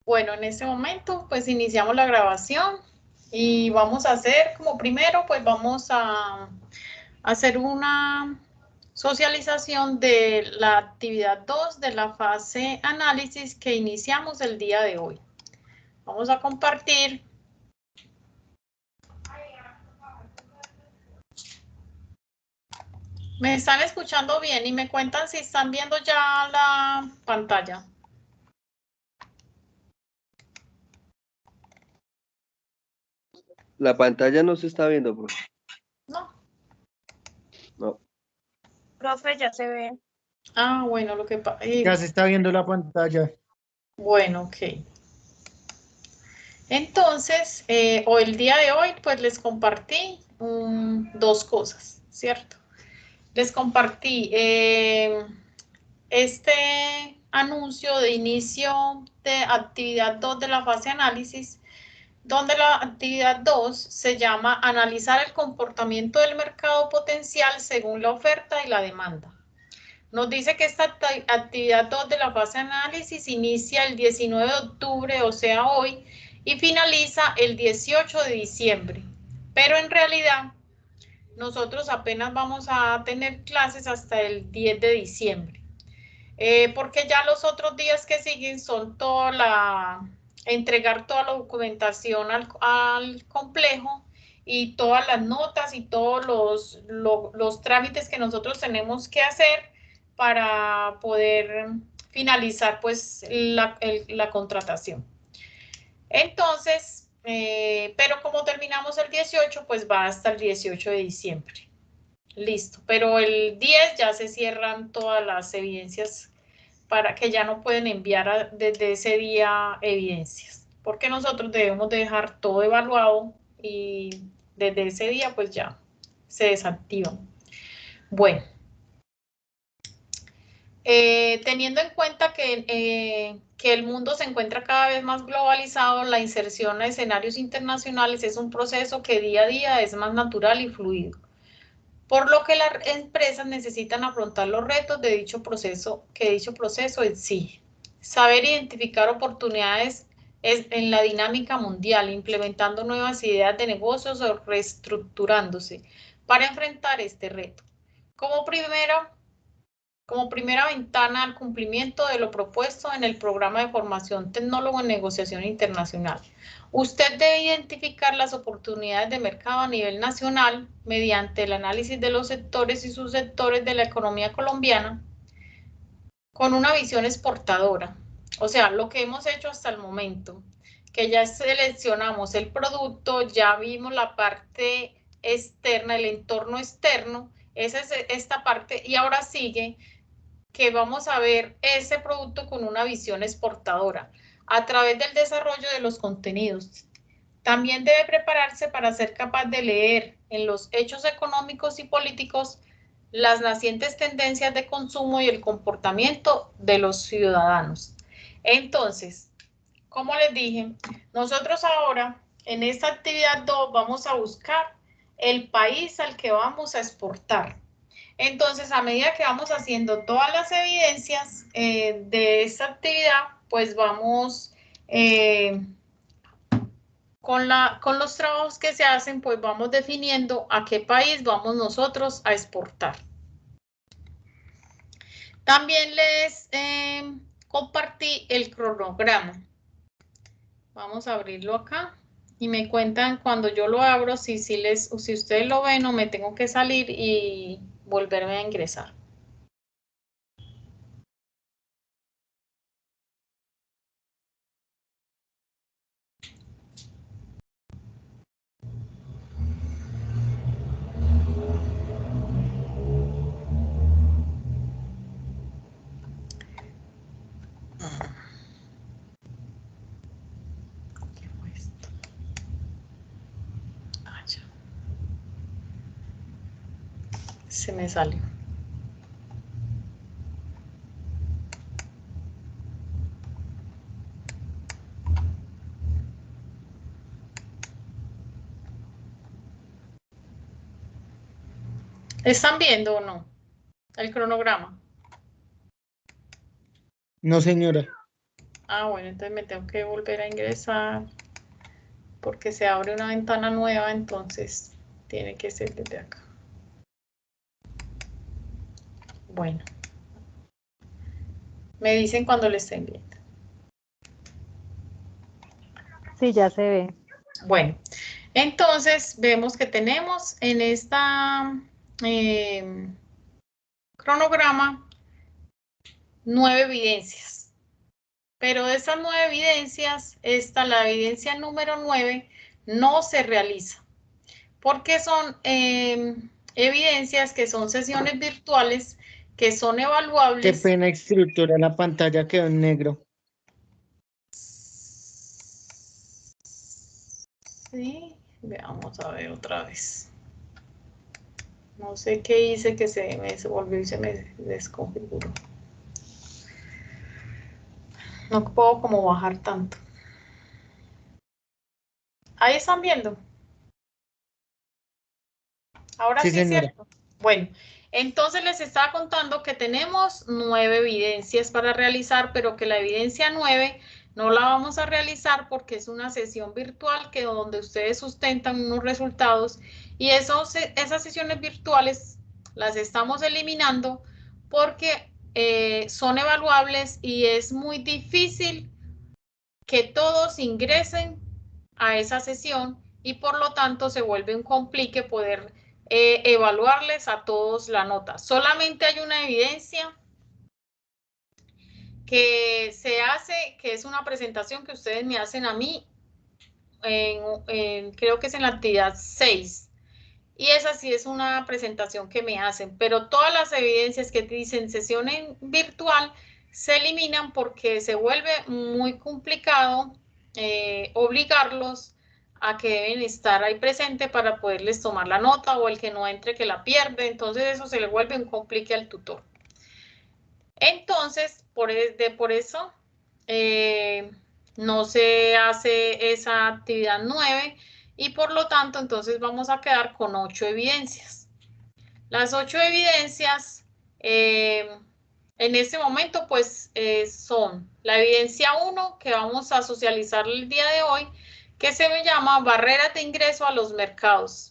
Bueno, en este momento pues iniciamos la grabación y vamos a hacer como primero pues vamos a hacer una socialización de la actividad 2 de la fase análisis que iniciamos el día de hoy. Vamos a compartir. ¿Me están escuchando bien? Y me cuentan si están viendo ya la pantalla. La pantalla no se está viendo, profe. No. No. Profe, ya se ve. Ah, bueno, lo que pasa. Ya se está viendo la pantalla. Bueno, ok. Entonces, o el día de hoy, pues les compartí dos cosas, ¿cierto? Les compartí este anuncio de inicio de actividad 2 de la fase análisis, donde la actividad 2 se llama analizar el comportamiento del mercado potencial según la oferta y la demanda. Nos dice que esta actividad 2 de la fase de análisis inicia el 19 de octubre, o sea hoy, y finaliza el 18 de diciembre. Pero en realidad, nosotros apenas vamos a tener clases hasta el 10 de diciembre. Porque ya los otros días que siguen son entregar toda la documentación al complejo y todas las notas y todos los trámites que nosotros tenemos que hacer para poder finalizar pues la contratación. Entonces, pero como terminamos el 18, pues va hasta el 18 de diciembre. Listo, pero el 10 ya se cierran todas las evidencias para que ya no pueden enviar desde ese día evidencias, porque nosotros debemos dejar todo evaluado y desde ese día pues ya se desactivan. Bueno, teniendo en cuenta que el mundo se encuentra cada vez más globalizado, la inserción a escenarios internacionales es un proceso que día a día es más natural y fluido, por lo que las empresas necesitan afrontar los retos de dicho proceso exige. Saber identificar oportunidades en la dinámica mundial, implementando nuevas ideas de negocios o reestructurándose para enfrentar este reto. Como primera ventana al cumplimiento de lo propuesto en el programa de formación tecnólogo en negociación internacional. Usted debe identificar las oportunidades de mercado a nivel nacional mediante el análisis de los sectores y subsectores de la economía colombiana con una visión exportadora. O sea, lo que hemos hecho hasta el momento, que ya seleccionamos el producto, ya vimos la parte externa, el entorno externo, esa es esta parte, y ahora sigue que vamos a ver ese producto con una visión exportadora a través del desarrollo de los contenidos. También debe prepararse para ser capaz de leer en los hechos económicos y políticos las nacientes tendencias de consumo y el comportamiento de los ciudadanos. Entonces, como les dije, nosotros ahora en esta actividad 2 vamos a buscar el país al que vamos a exportar. Entonces, a medida que vamos haciendo todas las evidencias de esta actividad, pues vamos con los trabajos que se hacen, pues vamos definiendo a qué país vamos nosotros a exportar. También les compartí el cronograma. Vamos a abrirlo acá y me cuentan cuando yo lo abro si ustedes lo ven o me tengo que salir y volverme a ingresar. ¿Qué fue esto? Ah, ya. Se me salió. ¿Están viendo o no el cronograma? No, señora. Ah, bueno, entonces me tengo que volver a ingresar porque se abre una ventana nueva, entonces tiene que ser desde acá. Bueno, me dicen cuando le estén viendo. Sí, ya se ve. Bueno, entonces vemos que tenemos en esta cronograma 9 evidencias. Pero de esas 9 evidencias, la evidencia número 9 no se realiza. Porque son evidencias que son sesiones virtuales que son Qué evaluables. pena, instructora, la pantalla quedó en negro. Sí, veamos a ver otra vez. No sé qué hice que se me volvió y se me desconfiguró. No puedo como bajar tanto. Ahí están viendo. Ahora Sí, sí es señora. cierto. Bueno, entonces les estaba contando que tenemos 9 evidencias para realizar, pero que la evidencia 9 no la vamos a realizar porque es una sesión virtual que donde ustedes sustentan unos resultados y esas sesiones virtuales las estamos eliminando porque son evaluables y es muy difícil que todos ingresen a esa sesión y por lo tanto se vuelve un complique poder evaluarles a todos la nota. Solamente hay una evidencia que se hace, que es una presentación que ustedes me hacen a mí, creo que es en la actividad 6. Y esa sí es una presentación que me hacen, pero todas las evidencias que dicen sesión virtual se eliminan porque se vuelve muy complicado obligarlos a que deben estar ahí presente para poderles tomar la nota o el que no entre que la pierde, entonces eso se le vuelve un complique al tutor. Entonces, por eso no se hace esa actividad 9 y por lo tanto, entonces vamos a quedar con 8 evidencias. Las 8 evidencias en este momento pues son la evidencia 1 que vamos a socializar el día de hoy, que se llama barreras de ingreso a los mercados.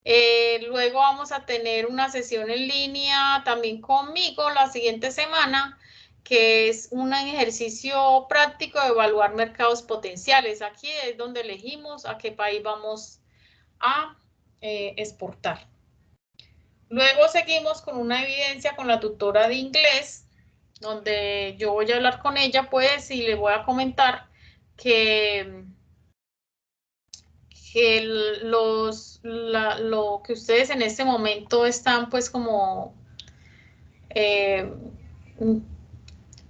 Luego vamos a tener una sesión en línea también conmigo la siguiente semana, que es un ejercicio práctico de evaluar mercados potenciales. Aquí es donde elegimos a qué país vamos a exportar. Luego seguimos con una evidencia con la tutora de inglés, donde yo voy a hablar con ella, pues, y le voy a comentar que lo que ustedes en este momento están pues como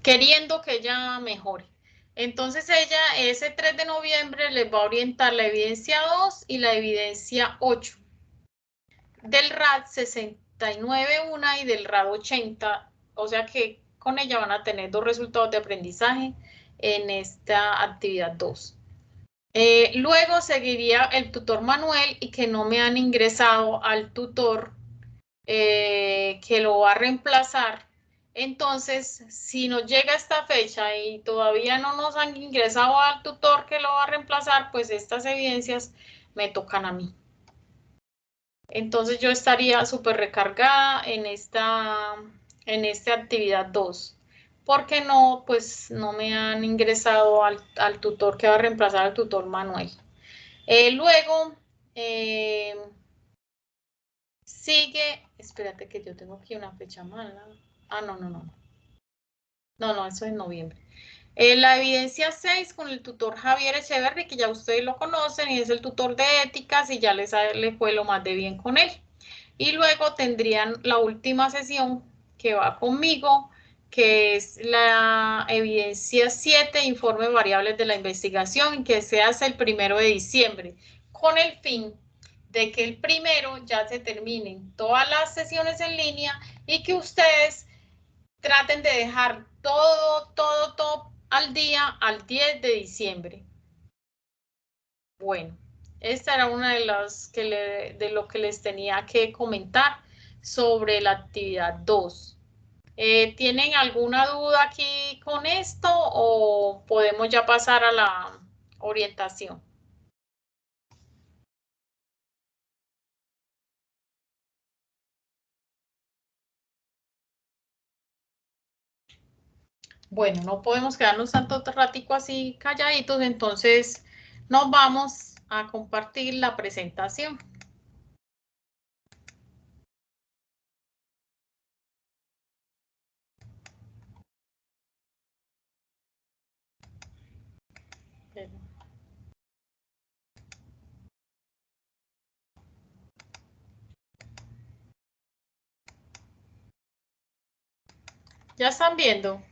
queriendo que ella mejore. Entonces ella ese 3 de noviembre les va a orientar la evidencia 2 y la evidencia 8 del RAD 69 una y del RAD 80, o sea que con ella van a tener 2 resultados de aprendizaje en esta actividad 2. Luego seguiría el tutor Manuel y que no me han ingresado al tutor que lo va a reemplazar. Entonces, si nos llega esta fecha y todavía no nos han ingresado al tutor que lo va a reemplazar, pues estas evidencias me tocan a mí. Entonces yo estaría súper recargada en esta actividad 2. Porque no, pues no me han ingresado al tutor que va a reemplazar al tutor Manuel. Luego, sigue, espérate que yo tengo aquí una fecha mala. Ah, no. No, eso es noviembre. La evidencia 6 con el tutor Javier Echeverri, que ya ustedes lo conocen y es el tutor de éticas y ya les fue lo más de bien con él. Y luego tendrían la última sesión que va conmigo, que es la evidencia 7, informe variables de la investigación, que se hace el 1 de diciembre, con el fin de que el 1 ya se terminen todas las sesiones en línea y que ustedes traten de dejar todo al día al 10 de diciembre. Bueno, esta era una de las de lo que les tenía que comentar sobre la actividad 2. ¿Tienen alguna duda aquí con esto o podemos ya pasar a la orientación? Bueno, no podemos quedarnos tanto ratico así calladitos, entonces nos vamos a compartir la presentación. ¿Ya están viendo?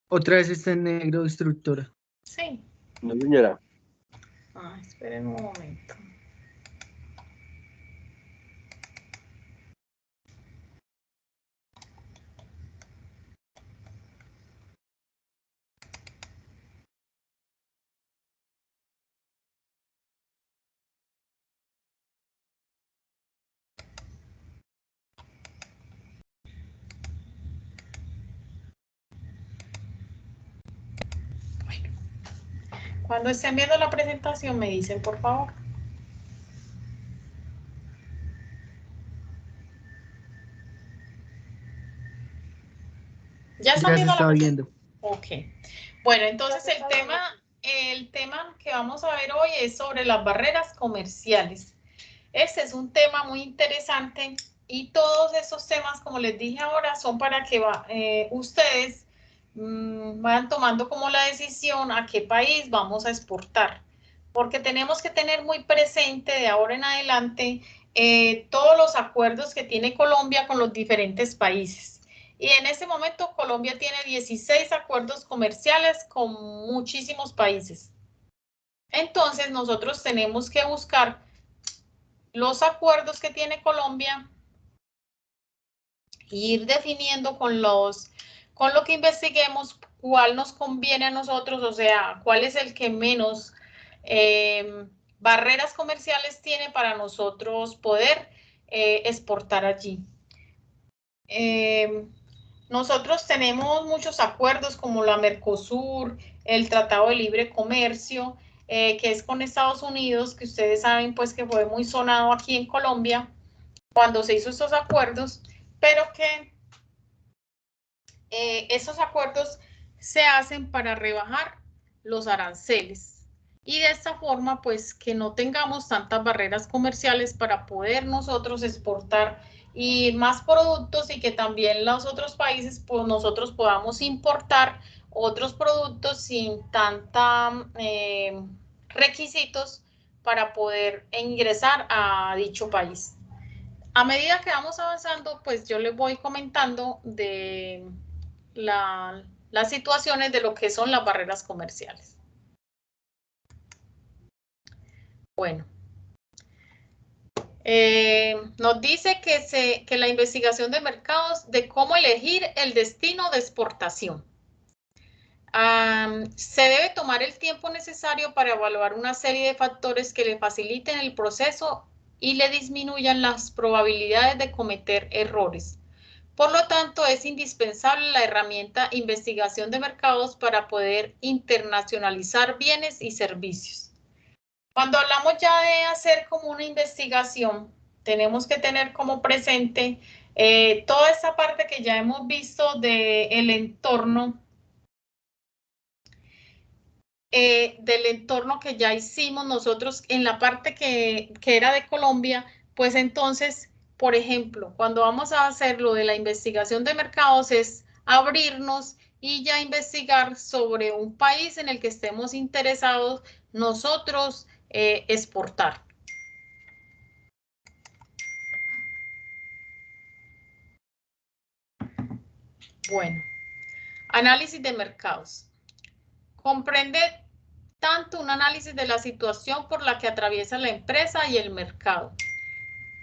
Otra vez está en negro, instructora. Sí. No, señora. Ah, esperen un momento. Cuando estén viendo la presentación me dicen, por favor. ¿Ya están Ya se viendo la está presentación? viendo. Ok. Bueno, entonces el tema que vamos a ver hoy es sobre las barreras comerciales. Este es un tema muy interesante y todos esos temas, como les dije ahora, son para que ustedes vayan tomando como la decisión a qué país vamos a exportar. Porque tenemos que tener muy presente de ahora en adelante todos los acuerdos que tiene Colombia con los diferentes países. Y en este momento Colombia tiene 16 acuerdos comerciales con muchísimos países. Entonces nosotros tenemos que buscar los acuerdos que tiene Colombia e ir definiendo con lo que investiguemos cuál nos conviene a nosotros, o sea, cuál es el que menos barreras comerciales tiene para nosotros poder exportar allí. Nosotros tenemos muchos acuerdos como la Mercosur, el Tratado de Libre Comercio, que es con Estados Unidos, que ustedes saben pues que fue muy sonado aquí en Colombia cuando se hizo estos acuerdos, pero que esos acuerdos se hacen para rebajar los aranceles y de esta forma pues que no tengamos tantas barreras comerciales para poder nosotros exportar y más productos y que también los otros países pues nosotros podamos importar otros productos sin tanta requisitos para poder ingresar a dicho país. A medida que vamos avanzando, pues yo les voy comentando de las situaciones de lo que son las barreras comerciales. Bueno, nos dice que la investigación de mercados de cómo elegir el destino de exportación. Se debe tomar el tiempo necesario para evaluar una serie de factores que le faciliten el proceso y le disminuyan las probabilidades de cometer errores. Por lo tanto, es indispensable la herramienta investigación de mercados para poder internacionalizar bienes y servicios. Cuando hablamos ya de hacer como una investigación, tenemos que tener como presente toda esta parte que ya hemos visto del entorno que ya hicimos nosotros en la parte que era de Colombia, pues entonces, por ejemplo, cuando vamos a hacer lo de la investigación de mercados es abrirnos y ya investigar sobre un país en el que estemos interesados nosotros exportar. Bueno, análisis de mercados. Comprende tanto un análisis de la situación por la que atraviesa la empresa y el mercado.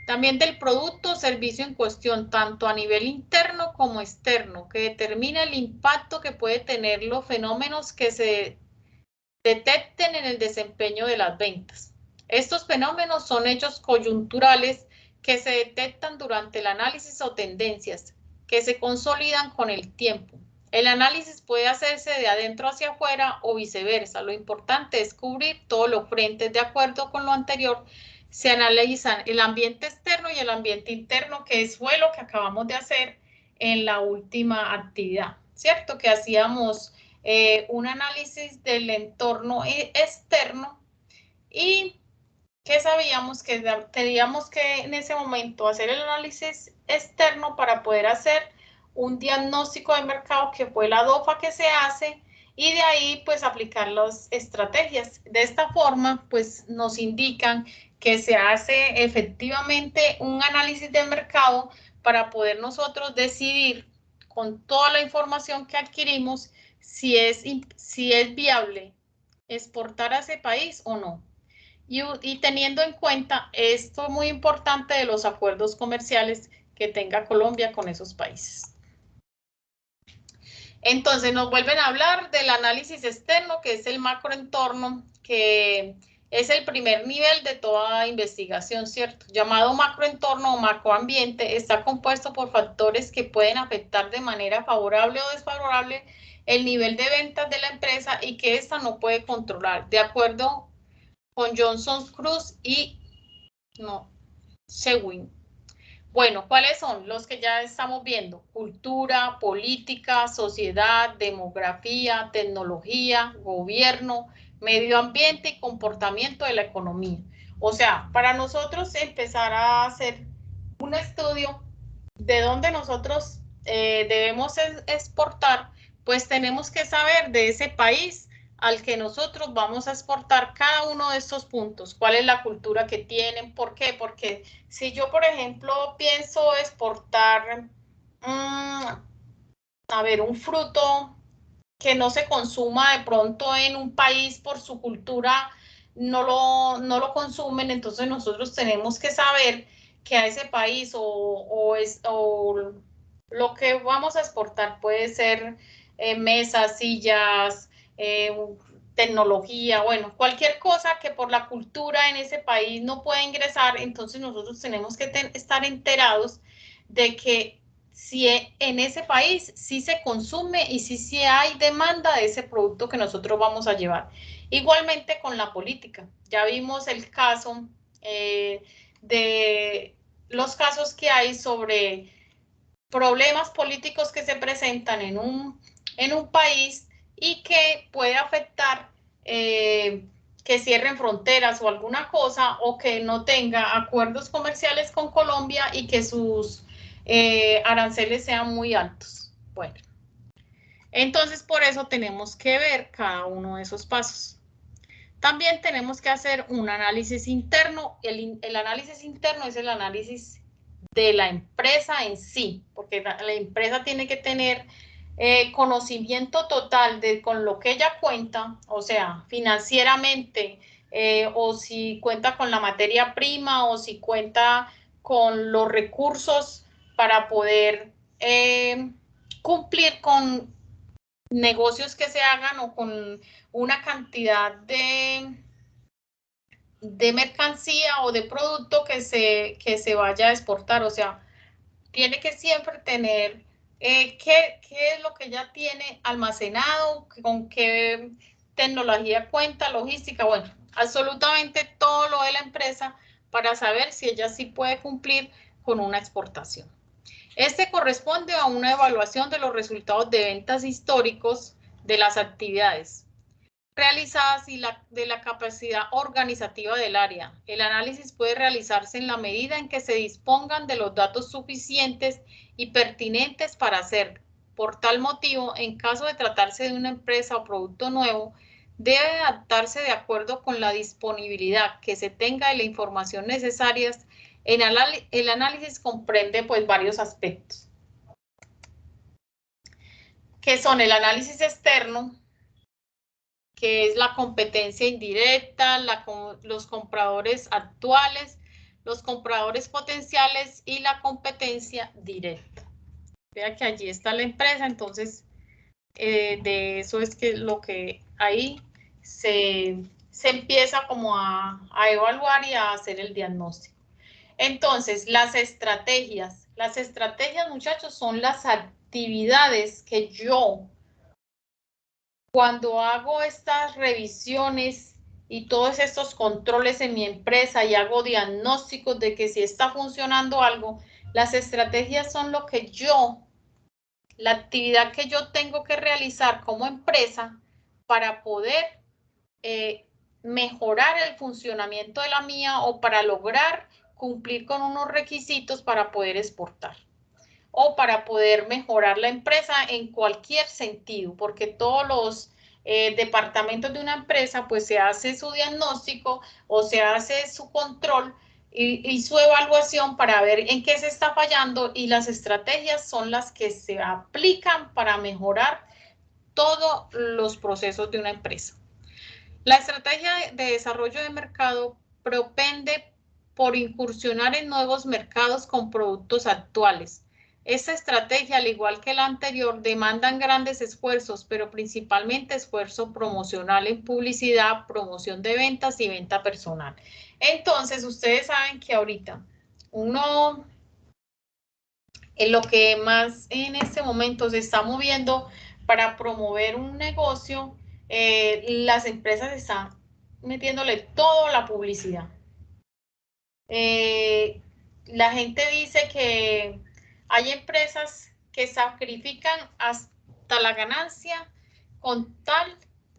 También del producto o servicio en cuestión, tanto a nivel interno como externo, que determina el impacto que puede tener los fenómenos que se detecten en el desempeño de las ventas. Estos fenómenos son hechos coyunturales que se detectan durante el análisis o tendencias que se consolidan con el tiempo. El análisis puede hacerse de adentro hacia afuera o viceversa. Lo importante es cubrir todos los frentes. De acuerdo con lo anterior, se analizan el ambiente externo y el ambiente interno, que fue lo que acabamos de hacer en la última actividad, ¿cierto? Que hacíamos un análisis del entorno externo y que sabíamos que teníamos que en ese momento hacer el análisis externo para poder hacer un diagnóstico de mercado, que fue la DOFA que se hace, y de ahí pues aplicar las estrategias. De esta forma pues nos indican que se hace efectivamente un análisis de mercado para poder nosotros decidir con toda la información que adquirimos si es viable exportar a ese país o no. Y teniendo en cuenta esto muy importante de los acuerdos comerciales que tenga Colombia con esos países. Entonces nos vuelven a hablar del análisis externo, que es el macroentorno, que es el primer nivel de toda investigación, ¿cierto? Llamado macroentorno o macroambiente, está compuesto por factores que pueden afectar de manera favorable o desfavorable el nivel de ventas de la empresa y que ésta no puede controlar, de acuerdo con Johnson Cruz y Shewin. Bueno, ¿cuáles son los que ya estamos viendo? Cultura, política, sociedad, demografía, tecnología, gobierno, medio ambiente y comportamiento de la economía. O sea, para nosotros empezar a hacer un estudio de dónde nosotros debemos exportar, pues tenemos que saber de ese país al que nosotros vamos a exportar cada uno de estos puntos. ¿Cuál es la cultura que tienen? ¿Por qué? Porque si yo, por ejemplo, pienso exportar, un fruto que no se consuma de pronto en un país por su cultura, no lo consumen, entonces nosotros tenemos que saber que a ese país o lo que vamos a exportar puede ser mesas, sillas, tecnología, bueno, cualquier cosa que por la cultura en ese país no pueda ingresar, entonces nosotros tenemos que estar enterados de que si en ese país sí se consume y sí hay demanda de ese producto que nosotros vamos a llevar. Igualmente con la política. Ya vimos el caso de los casos que hay sobre problemas políticos que se presentan en un país y que puede afectar que cierren fronteras o alguna cosa, o que no tenga acuerdos comerciales con Colombia y que sus aranceles sean muy altos. Bueno, entonces por eso tenemos que ver cada uno de esos pasos. También tenemos que hacer un análisis interno. El análisis interno es el análisis de la empresa en sí, porque la empresa tiene que tener conocimiento total de con lo que ella cuenta, o sea, financieramente, o si cuenta con la materia prima, o si cuenta con los recursos para poder cumplir con negocios que se hagan o con una cantidad de mercancía o de producto que se vaya a exportar. O sea, tiene que siempre tener qué es lo que ya tiene almacenado, con qué tecnología cuenta, logística, bueno, absolutamente todo lo de la empresa para saber si ella sí puede cumplir con una exportación. Este corresponde a una evaluación de los resultados de ventas históricos de las actividades realizadas y de la capacidad organizativa del área. El análisis puede realizarse en la medida en que se dispongan de los datos suficientes y pertinentes para hacerlo. Por tal motivo, en caso de tratarse de una empresa o producto nuevo, debe adaptarse de acuerdo con la disponibilidad que se tenga de la información necesaria. El análisis comprende pues varios aspectos, que son el análisis externo, que es la competencia indirecta, los compradores actuales, los compradores potenciales y la competencia directa. Vea que allí está la empresa, entonces de eso es que lo que ahí se empieza como a evaluar y a hacer el diagnóstico. Entonces, las estrategias, muchachos, son las actividades que yo, cuando hago estas revisiones y todos estos controles en mi empresa y hago diagnósticos de que si está funcionando algo, las estrategias son lo que yo, la actividad que yo tengo que realizar como empresa para poder mejorar el funcionamiento de la mía o para lograr cumplir con unos requisitos para poder exportar o para poder mejorar la empresa en cualquier sentido, porque todos los departamentos de una empresa pues se hace su diagnóstico o se hace su control y su evaluación para ver en qué se está fallando, y las estrategias son las que se aplican para mejorar todos los procesos de una empresa. La estrategia de desarrollo de mercado propende por incursionar en nuevos mercados con productos actuales. Esta estrategia, al igual que la anterior, demandan grandes esfuerzos, pero principalmente esfuerzo promocional en publicidad, promoción de ventas y venta personal. Entonces, ustedes saben que ahorita uno, en lo que más en este momento se está moviendo para promover un negocio, las empresas están metiéndole toda la publicidad. La gente dice que hay empresas que sacrifican hasta la ganancia con tal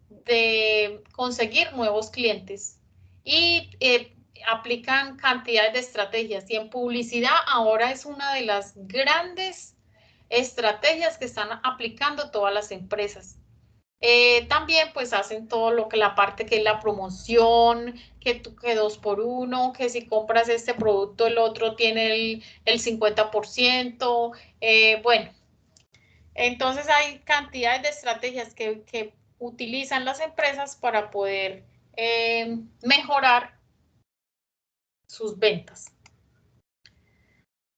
de conseguir nuevos clientes y aplican cantidades de estrategias, y en publicidad ahora es una de las grandes estrategias que están aplicando todas las empresas. También pues hacen todo lo que la parte que es la promoción, que 2x1, que si compras este producto el otro tiene el 50%, bueno. Entonces hay cantidades de estrategias que utilizan las empresas para poder mejorar sus ventas.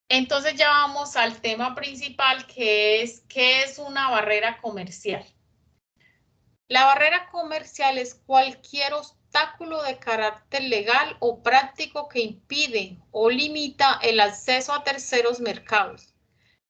Entonces ya vamos al tema principal, que es ¿qué es una barrera comercial? La barrera comercial es cualquier obstáculo de carácter legal o práctico que impide o limita el acceso a terceros mercados.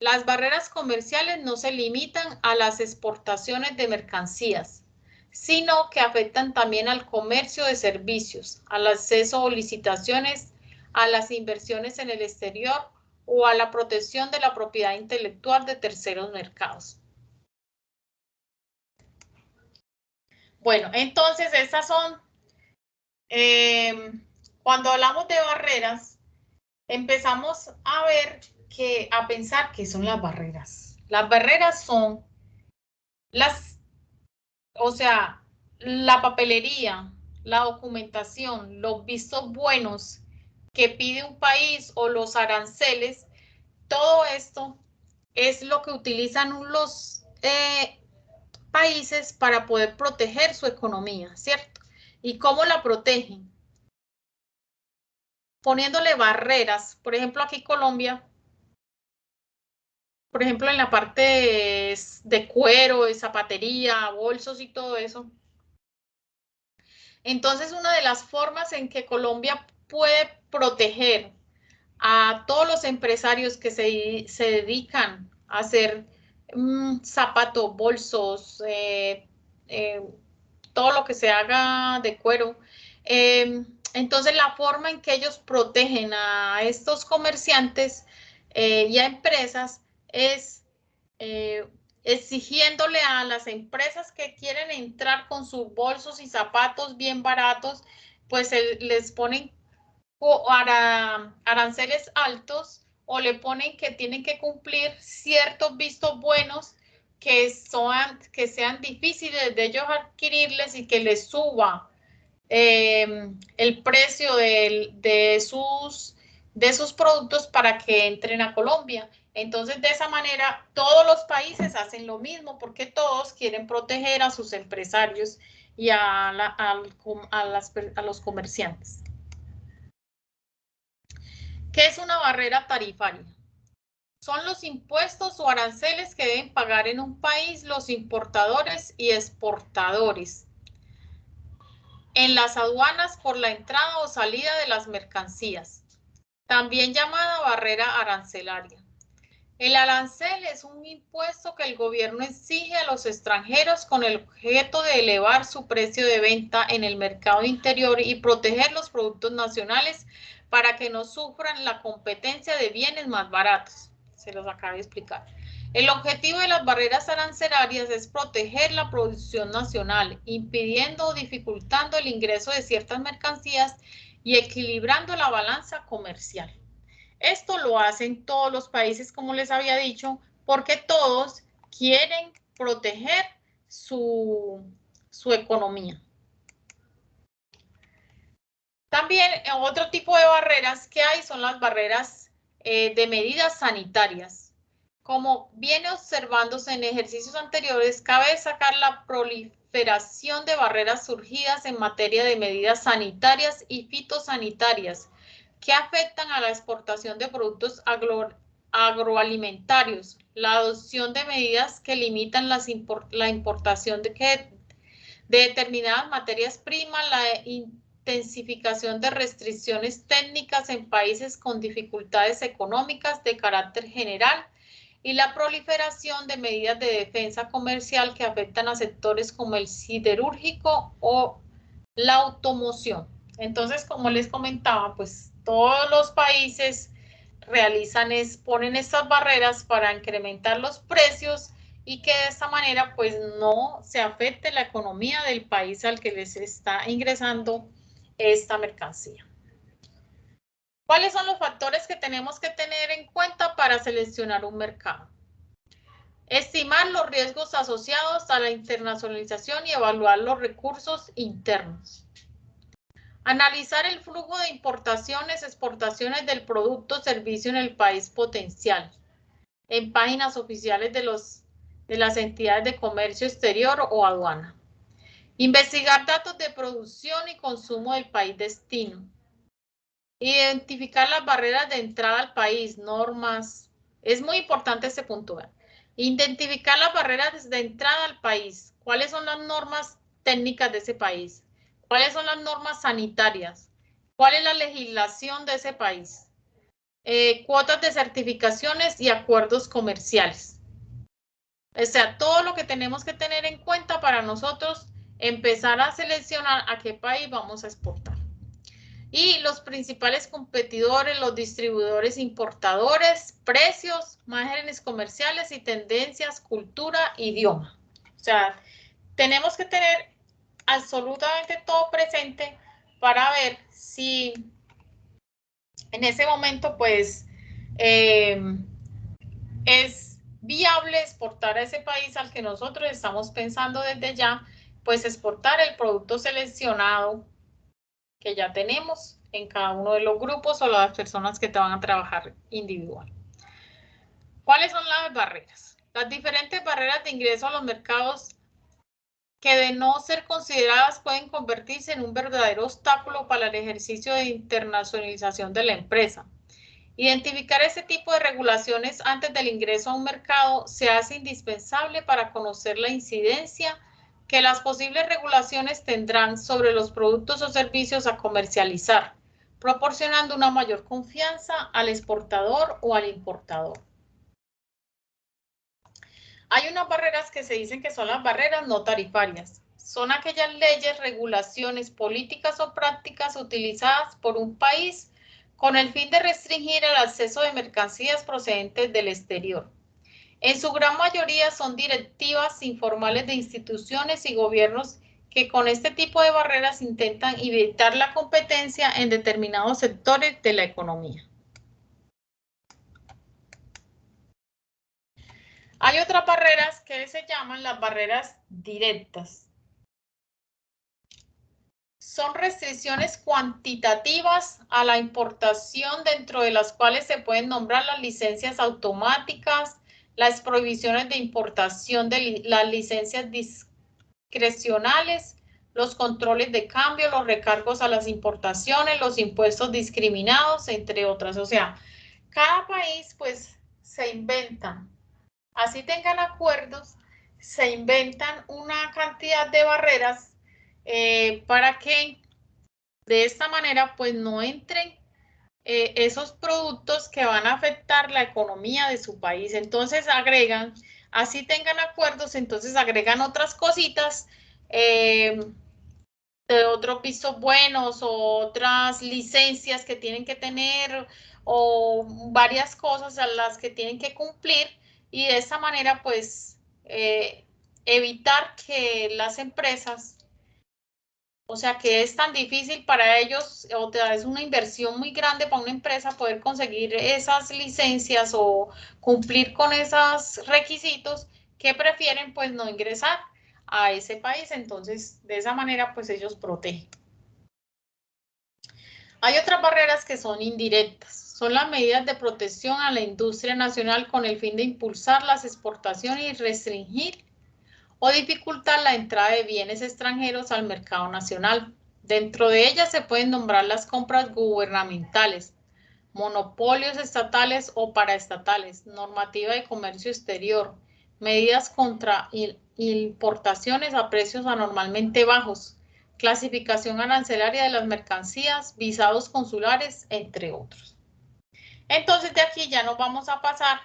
Las barreras comerciales no se limitan a las exportaciones de mercancías, sino que afectan también al comercio de servicios, al acceso a licitaciones, a las inversiones en el exterior o a la protección de la propiedad intelectual de terceros mercados. Bueno, entonces estas son, cuando hablamos de barreras, empezamos a ver a pensar qué son las barreras. Las barreras son la papelería, la documentación, los vistos buenos que pide un país o los aranceles. Todo esto es lo que utilizan los países para poder proteger su economía, ¿cierto? ¿Y cómo la protegen? Poniéndole barreras. Por ejemplo, aquí Colombia, por ejemplo, en la parte de cuero, de zapatería, bolsos y todo eso. Entonces, una de las formas en que Colombia puede proteger a todos los empresarios que se dedican a hacer zapatos, bolsos, todo lo que se haga de cuero. Entonces, la forma en que ellos protegen a estos comerciantes y a empresas es exigiéndole a las empresas que quieren entrar con sus bolsos y zapatos bien baratos, pues les ponen aranceles altos o le ponen que tienen que cumplir ciertos vistos buenos que sean difíciles de ellos adquirirles y que les suba el precio de sus productos para que entren a Colombia. Entonces, de esa manera, todos los países hacen lo mismo porque todos quieren proteger a sus empresarios y a los comerciantes. ¿Qué es una barrera tarifaria? Son los impuestos o aranceles que deben pagar en un país los importadores y exportadores en las aduanas por la entrada o salida de las mercancías. también llamada barrera arancelaria. El arancel es un impuesto que el gobierno exige a los extranjeros con el objeto de elevar su precio de venta en el mercado interior y proteger los productos nacionales para que no sufran la competencia de bienes más baratos. Se los acabo de explicar. El objetivo de las barreras arancelarias es proteger la producción nacional, impidiendo o dificultando el ingreso de ciertas mercancías y equilibrando la balanza comercial. Esto lo hacen todos los países, como les había dicho, porque todos quieren proteger su economía. También otro tipo de barreras que hay son las barreras de medidas sanitarias. Como viene observándose en ejercicios anteriores, cabe destacar la proliferación de barreras surgidas en materia de medidas sanitarias y fitosanitarias que afectan a la exportación de productos agroalimentarios, la adopción de medidas que limitan la importación de determinadas materias primas, la intensificación de restricciones técnicas en países con dificultades económicas de carácter general y la proliferación de medidas de defensa comercial que afectan a sectores como el siderúrgico o la automoción. Entonces, como les comentaba, pues todos los países ponen estas barreras para incrementar los precios y que de esta manera pues no se afecte la economía del país al que les está ingresando esta mercancía. ¿Cuáles son los factores que tenemos que tener en cuenta para seleccionar un mercado? Estimar los riesgos asociados a la internacionalización y evaluar los recursos internos. Analizar el flujo de importaciones, exportaciones del producto o servicio en el país potencial, en páginas oficiales de las entidades de comercio exterior o aduana. Investigar datos de producción y consumo del país destino. Identificar las barreras de entrada al país, normas. Es muy importante este punto. Identificar las barreras de entrada al país. ¿Cuáles son las normas técnicas de ese país? ¿Cuáles son las normas sanitarias? ¿Cuál es la legislación de ese país? Cuotas de certificaciones y acuerdos comerciales. O sea, todo lo que tenemos que tener en cuenta para nosotros empezar a seleccionar a qué país vamos a exportar. Y los principales competidores, los distribuidores, importadores, precios, márgenes comerciales y tendencias, cultura, idioma. O sea, tenemos que tener absolutamente todo presente para ver si en ese momento pues es viable exportar a ese país al que nosotros estamos pensando desde ya, pues exportar el producto seleccionado que ya tenemos en cada uno de los grupos o las personas que te van a trabajar individual. ¿Cuáles son las barreras? Las diferentes barreras de ingreso a los mercados que de no ser consideradas pueden convertirse en un verdadero obstáculo para el ejercicio de internacionalización de la empresa. Identificar ese tipo de regulaciones antes del ingreso a un mercado se hace indispensable para conocer la incidencia que las posibles regulaciones tendrán sobre los productos o servicios a comercializar, proporcionando una mayor confianza al exportador o al importador. Hay unas barreras que se dicen que son las barreras no tarifarias. Son aquellas leyes, regulaciones, políticas o prácticas utilizadas por un país con el fin de restringir el acceso de mercancías procedentes del exterior. En su gran mayoría son directivas informales de instituciones y gobiernos que con este tipo de barreras intentan evitar la competencia en determinados sectores de la economía. Hay otras barreras que se llaman las barreras directas. Son restricciones cuantitativas a la importación, dentro de las cuales se pueden nombrar las licencias automáticas, las prohibiciones de importación de las licencias discrecionales, los controles de cambio, los recargos a las importaciones, los impuestos discriminados, entre otras. O sea, cada país pues se inventa, así tengan acuerdos, se inventan una cantidad de barreras para que de esta manera pues no entren esos productos que van a afectar la economía de su país. Entonces agregan, así tengan acuerdos, entonces agregan otras cositas de otros vistos buenos o otras licencias que tienen que tener o varias cosas a las que tienen que cumplir y de esa manera pues evitar que las empresas, o sea que es tan difícil para ellos o es una inversión muy grande para una empresa poder conseguir esas licencias o cumplir con esos requisitos que prefieren pues no ingresar a ese país. Entonces, de esa manera, pues ellos protegen. Hay otras barreras que son indirectas. Son las medidas de protección a la industria nacional con el fin de impulsar las exportaciones y restringir o dificultar la entrada de bienes extranjeros al mercado nacional. Dentro de ellas se pueden nombrar las compras gubernamentales, monopolios estatales o paraestatales, normativa de comercio exterior, medidas contra importaciones a precios anormalmente bajos, clasificación arancelaria de las mercancías, visados consulares, entre otros. Entonces de aquí ya nos vamos a pasar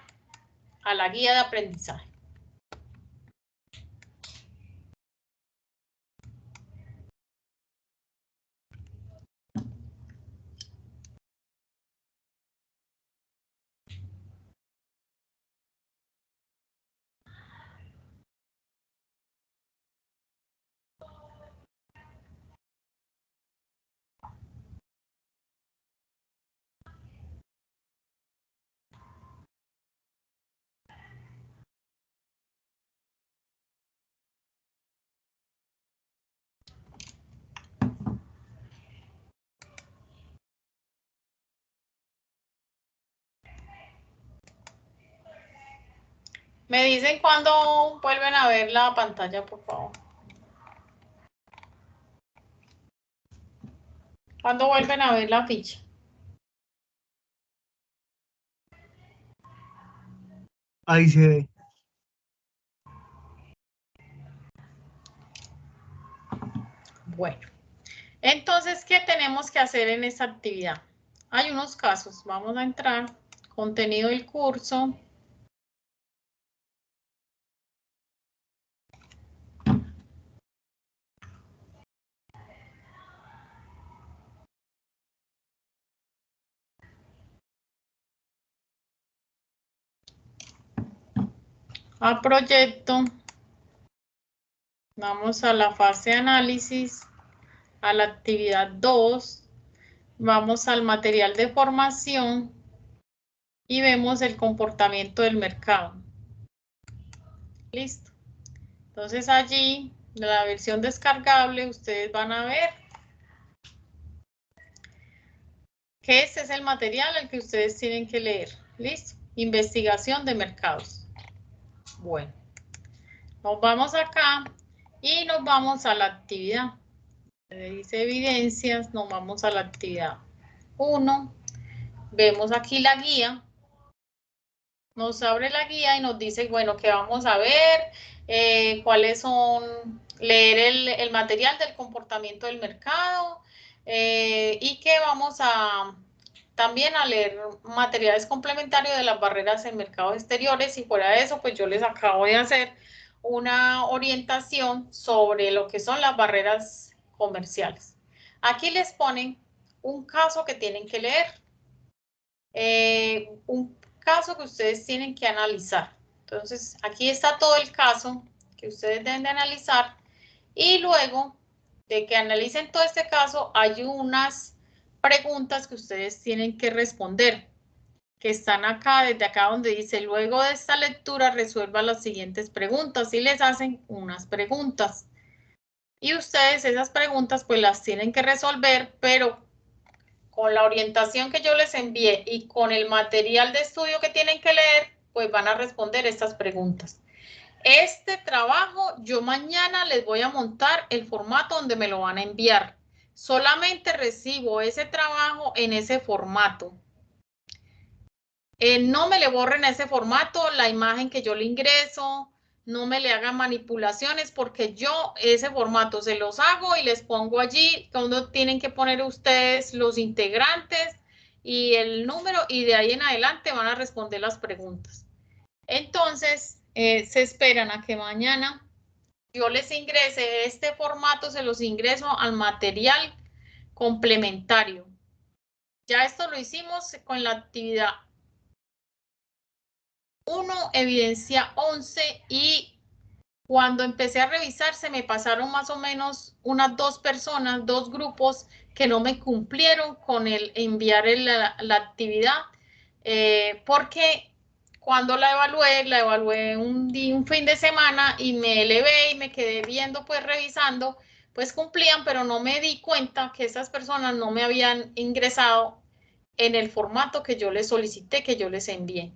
a la guía de aprendizaje. Me dicen cuando vuelven a ver la pantalla, por favor. ¿Cuándo vuelven a ver la ficha? Ahí se ve. Bueno, entonces, ¿qué tenemos que hacer en esta actividad? Hay unos casos. Vamos a entrar. Contenido del curso. A proyecto. Vamos a la fase de análisis. A la actividad 2. Vamos al material de formación. Y vemos el comportamiento del mercado. Listo. Entonces allí, en la versión descargable, ustedes van a ver que este es el material al que ustedes tienen que leer. Listo. Investigación de mercados. Bueno. Nos vamos acá y nos vamos a la actividad. Dice evidencias, nos vamos a la actividad 1. Vemos aquí la guía. Nos abre la guía y nos dice, bueno, que vamos a ver, cuáles son, leer el material del comportamiento del mercado y que vamos a también a leer materiales complementarios de las barreras en mercados exteriores y fuera de eso, pues yo les acabo de hacer una orientación sobre lo que son las barreras comerciales. Aquí les ponen un caso que tienen que leer, un caso que ustedes tienen que analizar. Entonces, aquí está todo el caso que ustedes deben de analizar y luego de que analicen todo este caso, hay unas preguntas que ustedes tienen que responder, que están acá, desde acá donde dice, luego de esta lectura resuelva las siguientes preguntas y les hacen unas preguntas. Y ustedes esas preguntas pues las tienen que resolver, pero con la orientación que yo les envié y con el material de estudio que tienen que leer, pues van a responder estas preguntas. Este trabajo yo mañana les voy a montar el formato donde me lo van a enviar. Solamente recibo ese trabajo en ese formato. No me le borren a ese formato la imagen que yo le ingreso, no me le hagan manipulaciones porque yo ese formato se los hago y les pongo allí donde tienen que poner ustedes los integrantes y el número, y de ahí en adelante van a responder las preguntas. Entonces, se esperan a que mañana yo les ingrese este formato, se los ingreso al material complementario. Ya esto lo hicimos con la actividad 1, evidencia 11, y cuando empecé a revisar se me pasaron más o menos unas 2 personas, 2 grupos que no me cumplieron con el enviar la actividad, porque cuando la evalué un fin de semana y me elevé y me quedé viendo, pues revisando, pues cumplían, pero no me di cuenta que esas personas no me habían ingresado en el formato que yo les solicité, que yo les envié.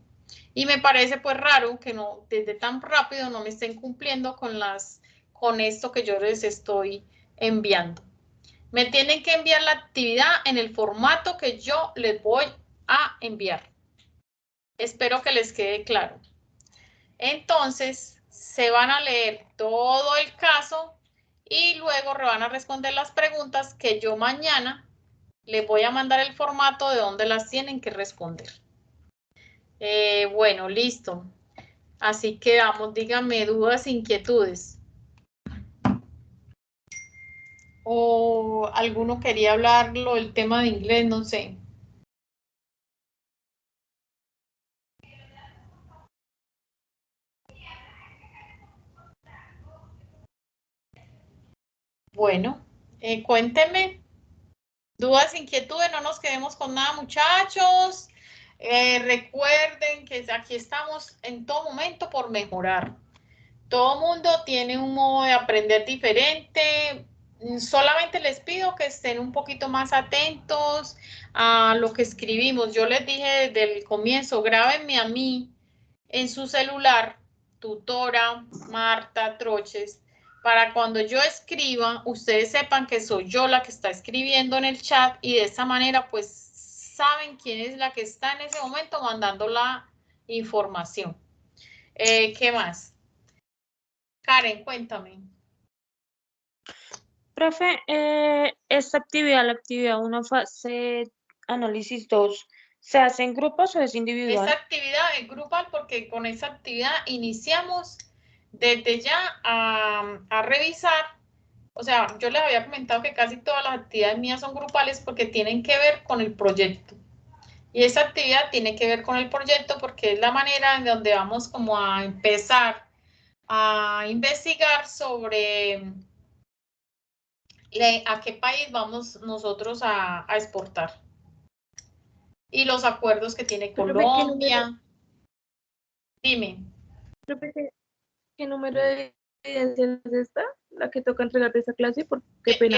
Y me parece pues raro que no, desde tan rápido no me estén cumpliendo con esto que yo les estoy enviando. Me tienen que enviar la actividad en el formato que yo les voy a enviar. Espero que les quede claro. Entonces, se van a leer todo el caso y luego van a responder las preguntas que yo mañana les voy a mandar el formato de donde las tienen que responder. Bueno, listo. Así quedamos. Díganme dudas, inquietudes. O alguno quería hablarlo, el tema de inglés, no sé. Bueno, cuéntenme. Dudas, inquietudes, no nos quedemos con nada, muchachos. Recuerden que aquí estamos en todo momento por mejorar. Todo mundo tiene un modo de aprender diferente. Solamente les pido que estén un poquito más atentos a lo que escribimos. Yo les dije desde el comienzo, grábenme a mí en su celular, tutora Marta Troches, para cuando yo escriba, ustedes sepan que soy yo la que está escribiendo en el chat, y de esa manera pues saben quién es la que está en ese momento mandando la información. ¿Qué más? Karen, cuéntame. Profe, esta actividad, la actividad 1, fase análisis 2, ¿se hace en grupos o es individual? Esta actividad es grupal porque con esa actividad iniciamos desde ya a revisar. O sea, yo les había comentado que casi todas las actividades mías son grupales porque tienen que ver con el proyecto. Y esta actividad tiene que ver con el proyecto porque es la manera en donde vamos como a empezar a investigar sobre a qué país vamos nosotros a exportar. Y los acuerdos que tiene Colombia. Dime. ¿Qué número de evidencias es esta? La que toca entregar de esa clase, por qué pena.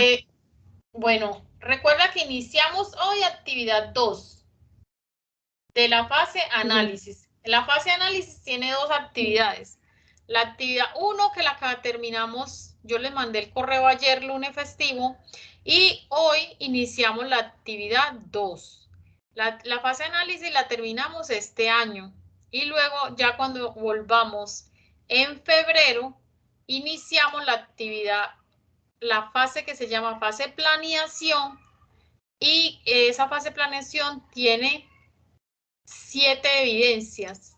Bueno, recuerda que iniciamos hoy actividad 2 de la fase análisis. La fase análisis tiene 2 actividades. La actividad 1 que la terminamos, yo les mandé el correo ayer, lunes festivo, y hoy iniciamos la actividad 2. La fase análisis la terminamos este año y luego ya cuando volvamos en febrero iniciamos la actividad, la fase que se llama fase planeación, y esa fase planeación tiene 7 evidencias,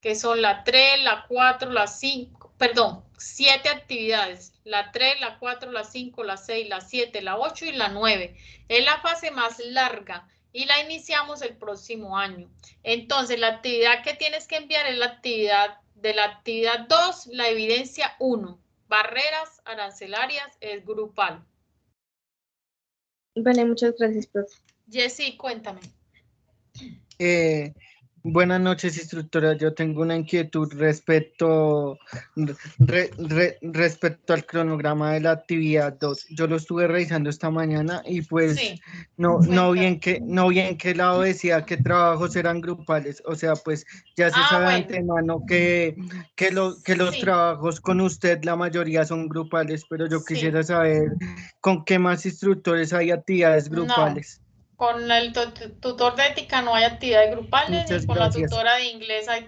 que son la 3, la 4, la 5, perdón, 7 actividades, la 3, la 4, la 5, la 6, la 7, la 8 y la 9. Es la fase más larga y la iniciamos el próximo año. Entonces, la actividad que tienes que enviar es la actividad de la actividad 2, la evidencia 1. Barreras arancelarias es grupal. Vale, muchas gracias, profe. Jessy, cuéntame. Buenas noches, instructora. Yo tengo una inquietud respecto al cronograma de la actividad 2. Yo lo estuve revisando esta mañana y pues Sí, no vi en qué lado decía que trabajos eran grupales. O sea, pues ya se sabe bueno. de antemano que los Sí. trabajos con usted la mayoría son grupales, pero yo quisiera saber con qué más instructores hay actividades grupales. No. Con el tutor de ética no hay actividades grupales, Muchas y con gracias. la tutora de inglés hay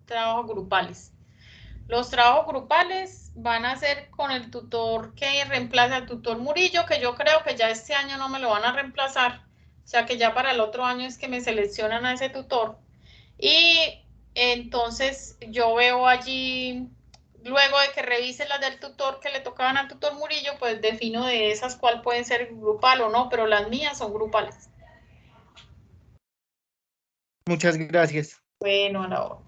trabajos grupales. Los trabajos grupales van a ser con el tutor que reemplaza al tutor Murillo, que yo creo que ya este año no me lo van a reemplazar, O sea que ya para el otro año es que me seleccionan a ese tutor. Y entonces yo veo allí, luego de que revise las del tutor que le tocaban al tutor Murillo, pues defino de esas cuál pueden ser grupal o no, pero las mías son grupales. Muchas gracias. Bueno, a la hora.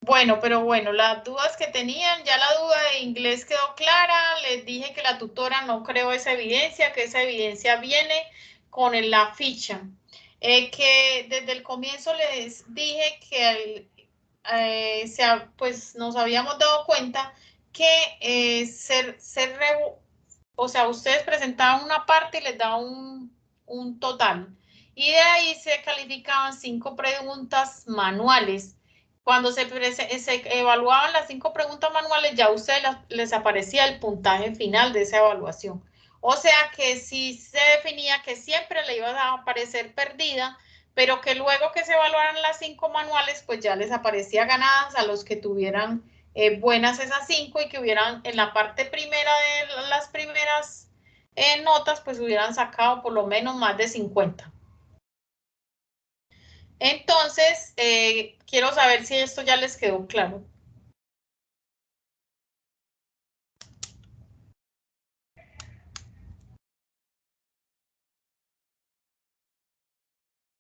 Bueno, pero bueno, las dudas que tenían, ya la duda de inglés quedó clara. Les dije que la tutora no creó esa evidencia, que esa evidencia viene con la ficha. Que desde el comienzo les dije que pues nos habíamos dado cuenta que o sea, ustedes presentaban una parte y les daban un total. Y de ahí se calificaban 5 preguntas manuales. Cuando se evaluaban las 5 preguntas manuales, ya a ustedes les aparecía el puntaje final de esa evaluación. O sea que sí se definía que siempre le iba a aparecer perdida, pero que luego que se evaluaran las 5 manuales, pues ya les aparecía ganadas a los que tuvieran buenas esas 5 y que hubieran en la parte primera de las primeras notas, pues hubieran sacado por lo menos más de 50. Entonces, quiero saber si esto ya les quedó claro.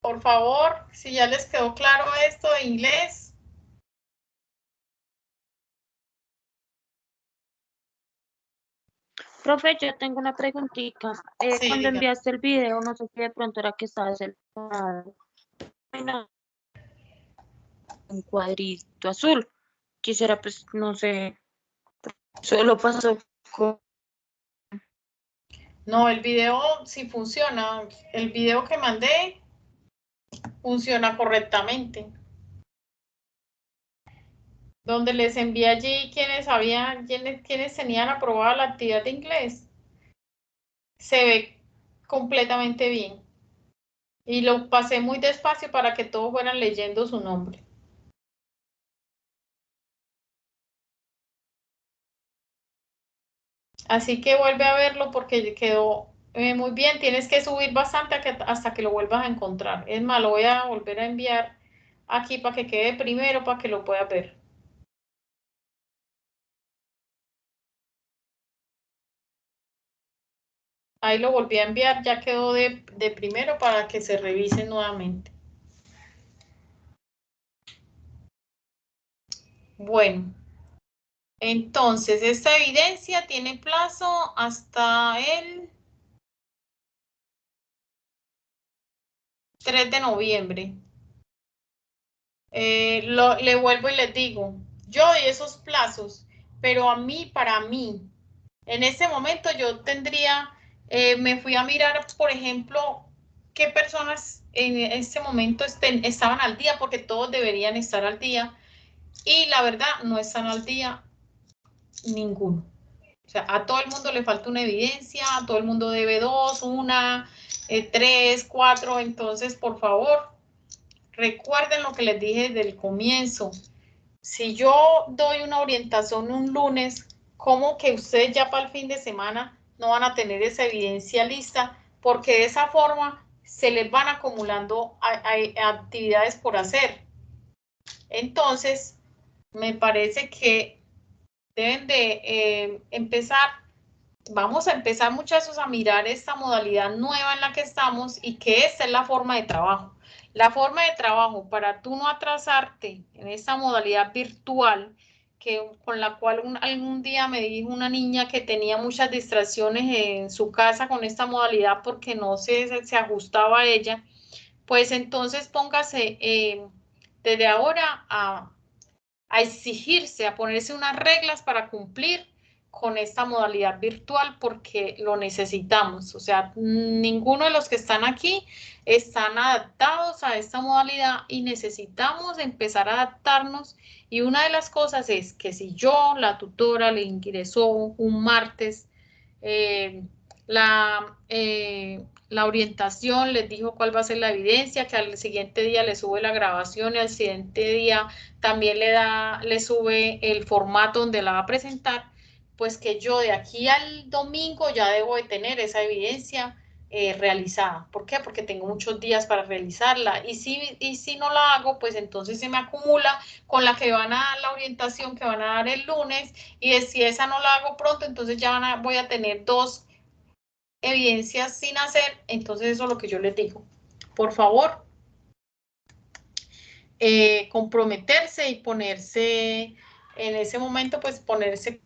Por favor, si ya les quedó claro esto de inglés. Profe, yo tengo una preguntita. Sí, Cuando diga. enviaste el video, no sé si de pronto era que estaba seleccionado un cuadrito azul. Quisiera, pues, no sé, solo pasó con... No, el video sí funciona. El video que mandé funciona correctamente. Donde les envié allí quienes tenían aprobada la actividad de inglés. Se ve completamente bien. Y lo pasé muy despacio para que todos fueran leyendo su nombre. Así que vuelve a verlo porque quedó muy bien. Tienes que subir bastante hasta que lo vuelvas a encontrar. Es más, lo voy a volver a enviar aquí para que quede primero para que lo puedas ver. Ahí lo volví a enviar, ya quedó de primero para que se revise nuevamente. Bueno, entonces esta evidencia tiene plazo hasta el 3 de noviembre. Le vuelvo y les digo, yo doy esos plazos, pero para mí, en ese momento yo tendría, me fui a mirar, por ejemplo, qué personas en este momento estaban al día, porque todos deberían estar al día, y la verdad no están al día ninguno. O sea, a todo el mundo le falta una evidencia, a todo el mundo debe 2, 1, 3, 4, entonces, por favor, recuerden lo que les dije desde el comienzo. Si yo doy una orientación un lunes, ¿cómo que ustedes ya para el fin de semana no van a tener esa evidencia lista? Porque de esa forma se les van acumulando actividades por hacer. Entonces, me parece que deben de empezar. Vamos a empezar, muchachos, a mirar esta modalidad nueva en la que estamos y que esta es la forma de trabajo. La forma de trabajo para tú no atrasarte en esta modalidad virtual, con la cual algún día me dijo una niña que tenía muchas distracciones en su casa con esta modalidad porque no se ajustaba a ella, pues entonces póngase desde ahora a exigirse, a ponerse unas reglas para cumplir con esta modalidad virtual porque lo necesitamos. O sea, ninguno de los que están aquí están adaptados a esta modalidad y necesitamos empezar a adaptarnos. Y una de las cosas es que si yo, la tutora, le ingresó un martes la orientación, les dijo cuál va a ser la evidencia, que al siguiente día le sube la grabación y al siguiente día también le sube el formato donde la va a presentar, pues que yo de aquí al domingo ya debo de tener esa evidencia realizada. ¿Por qué? Porque tengo muchos días para realizarla. Y si no la hago, pues entonces se me acumula con la que van a dar la orientación que van a dar el lunes. Y si esa no la hago pronto, entonces ya voy a tener 2 evidencias sin hacer. Entonces eso es lo que yo les digo. Por favor, comprometerse y ponerse en ese momento, pues ponerse